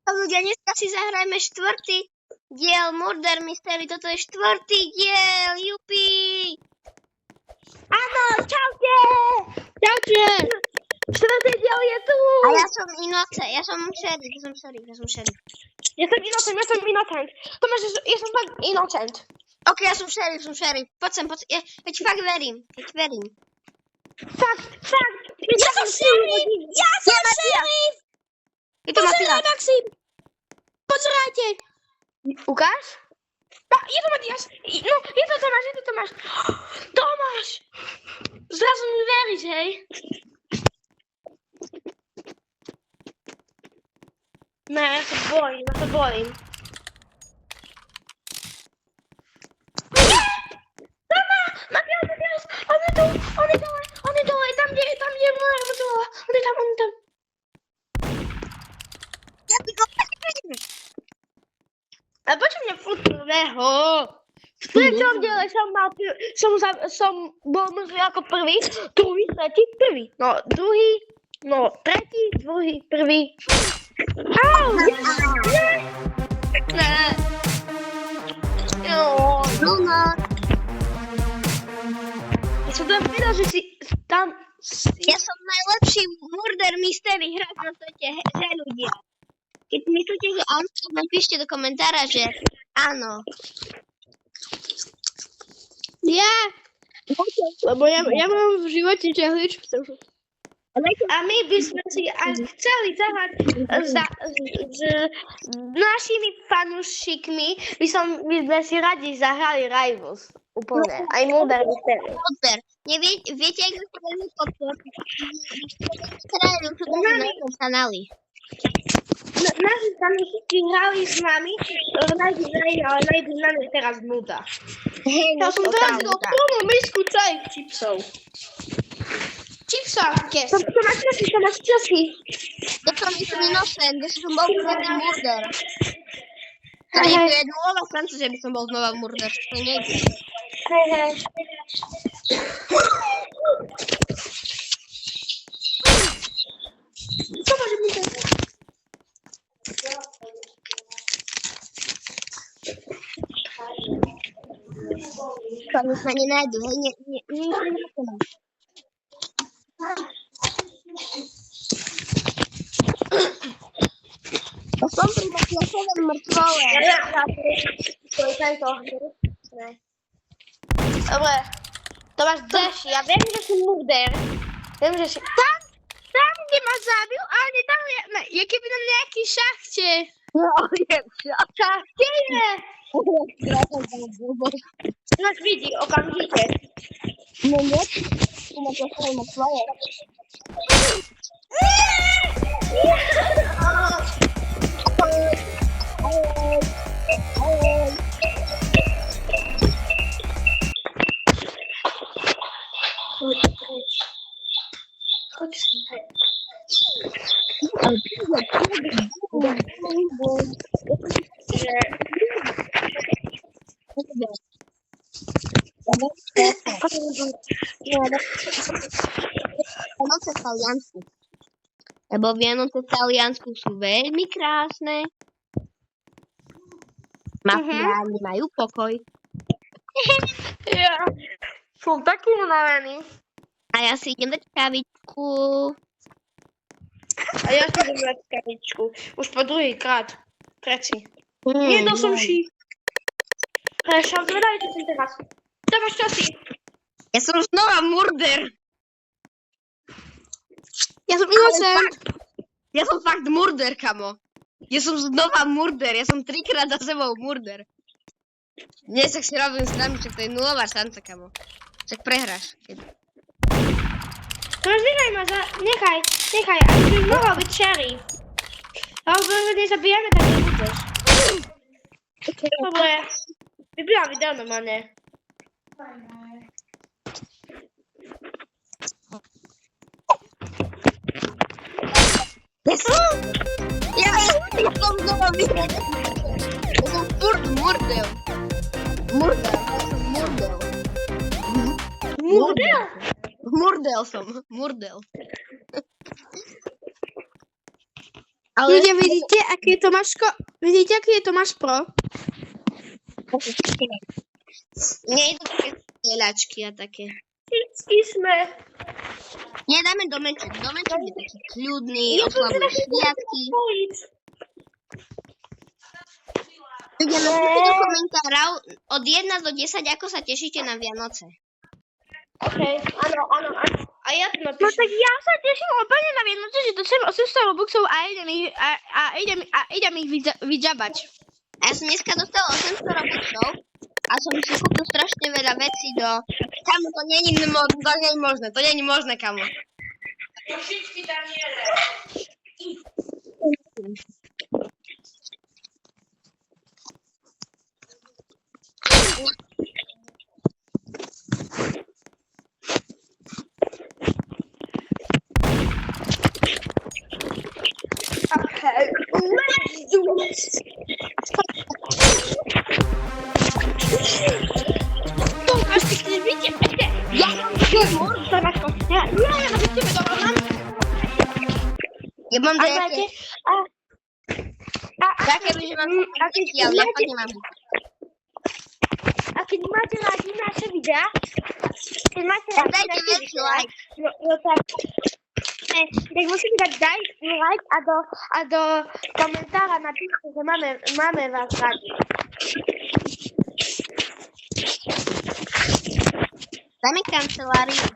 Ľudia, dneska si zahrajme 4. diel Murder Mystery. Toto je 4. diel, jupi! Áno, čaute! Čaute! 4. diel je tu! A ja som Inoce, ja som šerif. Ja som Innocent. Tomáš, ja som fakt Innocent. Ok, ja som šerif. Poď sem, ja ti fakt verím. Fakt. Ja som šerif! Je to Matias. Maxim! Pozerajte! Ukáž? Je to Matias. No, je to Tomáš. Tomáš! Zrazu mi veríš, hej? Ne, ja sa bojím. Matias! On je dole, tam, kde je moja motola. On je tam. A počuť mňa furt prvého. V treťom diele som bol možno ako prvý, druhý, tretí, prvý. No, druhý, no, tretí, druhý, prvý. Au! Ne. Ja som tam vedel, že si tam... Ja som najlepší Murder Mystery hráč na svete, že ľudia. Keď myslíte, že áno, tak napíšte do komentára, že áno. Ja! Lebo ja mám v živote žehličku. A my by sme si aj chceli zahrať s našimi fanúšikmi, by sme si radi zahrali Rivals. Úplne. Aj Murder Mystery. Viete, ak sa veľmi podpor? Na kanály. Naši fanúšiky hrali s nami, ale najdu na mňa teraz nuda. Ja som teraz do plnú misku celých čipsov. Čipsovke. To máš časy. Ja som Innocent, ja som bol prvý Murder. A je to nulová šanca, že by som bol znova Murder. To nejde. Hej. Co môže byť? Tam sa nenájdu, hej, nie. To som pri Matiasovom mŕtvole. Dobre, Tomáš, ďalší. Ja viem, že si Murder. Viem, že si... Tam, kde ma zabil, ale nie tam je keby na nejaký šachte. No, je Šachte je. Nás vidí okamžite. No nie, tu Matiasovom mŕtvole. Chodź sem. Vianoce v Taliansku. Lebo Vianoce v Taliansku sú veľmi krásne. Mafiáni majú pokoj. Ja som taký unavený. A ja si idem dať kavičku. A ja si idem dať kavičku. Už po druhýkrát. Treci. Jedol som si. Prešam, zvedaj, čo som teraz. Tomáš, čo si? Ja som znova Murder. Ja som Innocent. Ja som fakt Murder, kamo. Ja som znova Murder. Ja som 3-krát za sebou Murder. Dnes ak si robím s nami, čo to je nulová šanca, kamo. Však prehráš. Tomáš, nechaj ma Nechaj. A ty by mohol byť šerif. Ale keď nezabijeme, tak nebudeš. Dobre. Vybíjam video normálne. Ja som znova vyhral. Ja som furt Murdel. Murdel som. Ale Ľudia, vidíte, aké to máš vidíte, aké to máš pro? nie je to také strieľačky a také. Vždycky sme. Nedáme domeček. Domeček je taký kľudný, oslavuje sviatky. Ľudia, napíšte do komentárov od 1 do 10, ako sa tešíte na Vianoce. Okej, áno. A ja to napíšem. No tak ja sa teším úplne na Vianoce, že dostanem 800 robuxov a idem ich vydžabať. A ja som dneska dostala 800 robuxov a som si kúpil strašne veľa vecí do... Kamo, to nie je možné, to nie je možné, kamo. Trošičky tam nie je. Okay, let's do this. Tomáš, ty chceš byť? Ja mám Ja mám nejaké... Také by, že mám deti, ale ja fakt nemám deti. A keď máte rádi naše videa, keď máte rádi Dajte naše veľký videa, like. no tak musíte dať like a do komentára napíšte, že máme vás rádi. Dajme kanceláriu.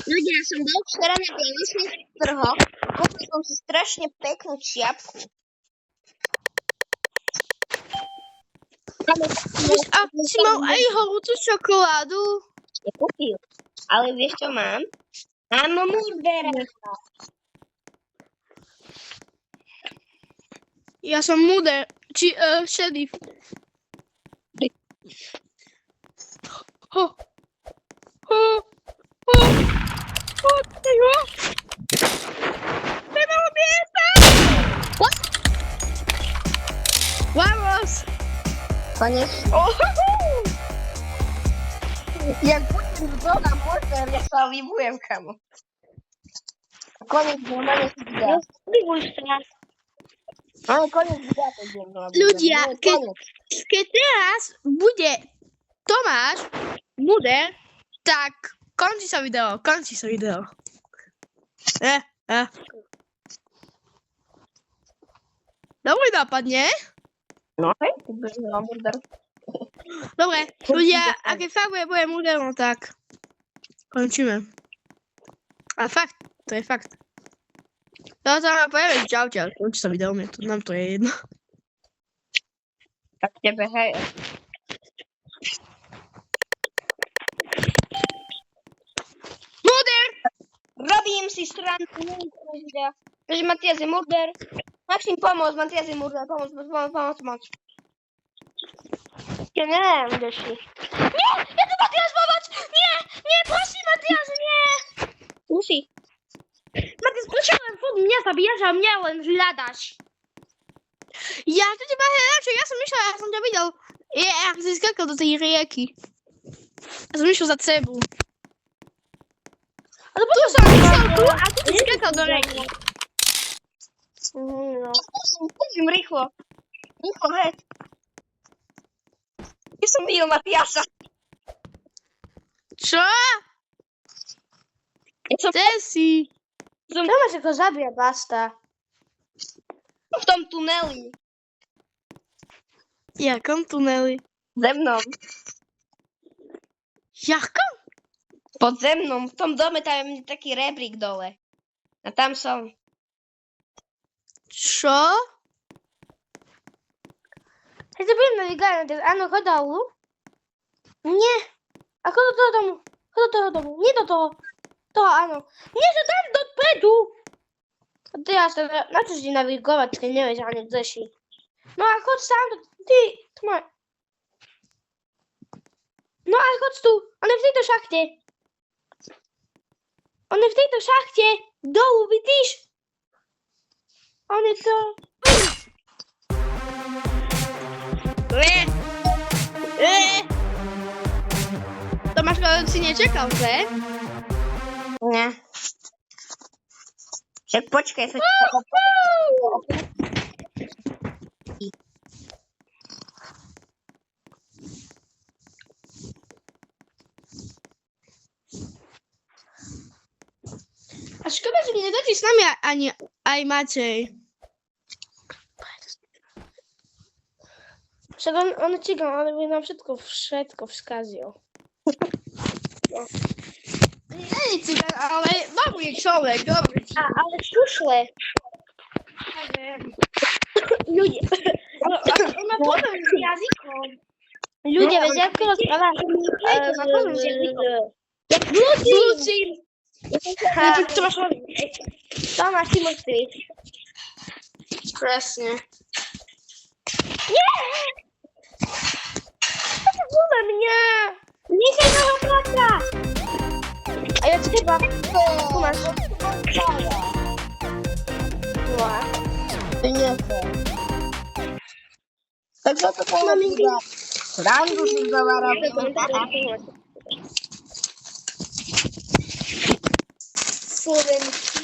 Ľudia, ja som bol včera na vianočných trhoch, kúpil som si strašne peknú čiapku. A si mal aj horúcu čokoládu? Nekúpil. Ale vieš čo mám? Mám murdera. Ja som muder, či šerif. Nemám miesta! Vamos! Konec. Jak budem dodám murder, ja sa vybujem, kamo. Konec, normálne si videa. Ale konec videa to idem robiť. Ľudia, No, konec. keď teraz bude Tomáš muder, tak končí sa video. Dobrý nápad, nie? No hej, ty budeš mala murder. Dobre, ľudia, a keď fakt bude muder, no tak končíme. A fakt, to je fakt. Ja sa vám poviem, čaute, ale končí sa video, nám to je jedno. Tak tebe, hej. Muder! Robím si stránku, takže Matias je murder. Maxim, pomôcť, Matias je murder, pomôcť. Ja neviem, kde si. Nie, ja tu Matias pomoc! Nie, prosím, Matias, nie! Musí. Matias, prečo len furt mňa zabíjaš a mňa len hľadaš? Ja to teba hľadám, čo ja som išiel, ja som ťa videl. Ja si skakal do tej rieky. Ja som išiel za cebu. Ale potom som išiel tu a ty si skakal do rieky. No. Poďme rýchlo. Rýchlo, hej. Ja som videl Matiasa. Čo? Ja som Kde si? Tomáš ako zabíja, basta. v tom tuneli. Jakom tuneli? Ze mnou. Jakom? Pod zemnom. V tom dome tam je taký rebrík dole. A tam som. Čo? Hej, to budem navigávať. Áno, chod dolu. Nie. A chod do toho domu. Chod do toho domu. Nie do toho. Toho, áno. Nie, že tam dopredu. A teraz to, na čo si navigovať, keď nevieš ani kde si. No a chod sám do... Ty, tu má... No a chod tu. On je v tejto šachte. On je v tejto šachte. Dolu, vidíš? On je to... masz kolekcję nie czekał, że? Nie. Poczekaj, sobie. A szkoda, że nie dacie z nami ani Maciej. Czego on ci go, ale by nam wszystko wskazał. Nie, cygan, ale dobry człowiek, dobry. Ale przyszły. Ludzie. On ma problem z językiem. Ludzie, wiecie, jak to rozprawa? Ma problem z językiem. Jak wróci! Co masz robić? To masz i mówić. Presnie. Nie! To mnie! Nie się to wraca! A ja ci chyba... Tu masz. Ła. Nie chcę. Tak za to powiem. Rangu się zawarł. Surynki.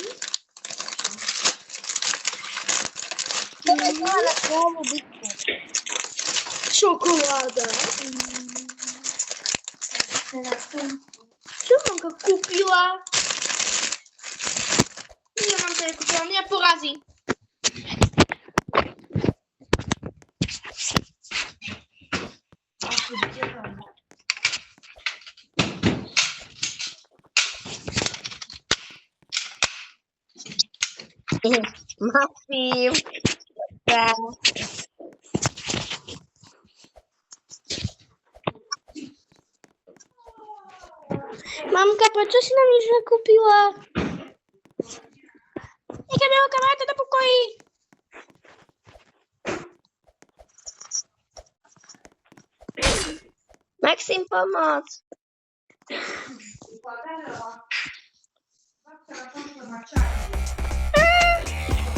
Czekolada. Co mamka kupiła? Nie mam tego kupiła, mnie porazi. Maxim. Tak. Mamka, po co się nam źle kupiła? Jakie miała kamerę do pokoi? Maxim, pomoc.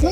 No,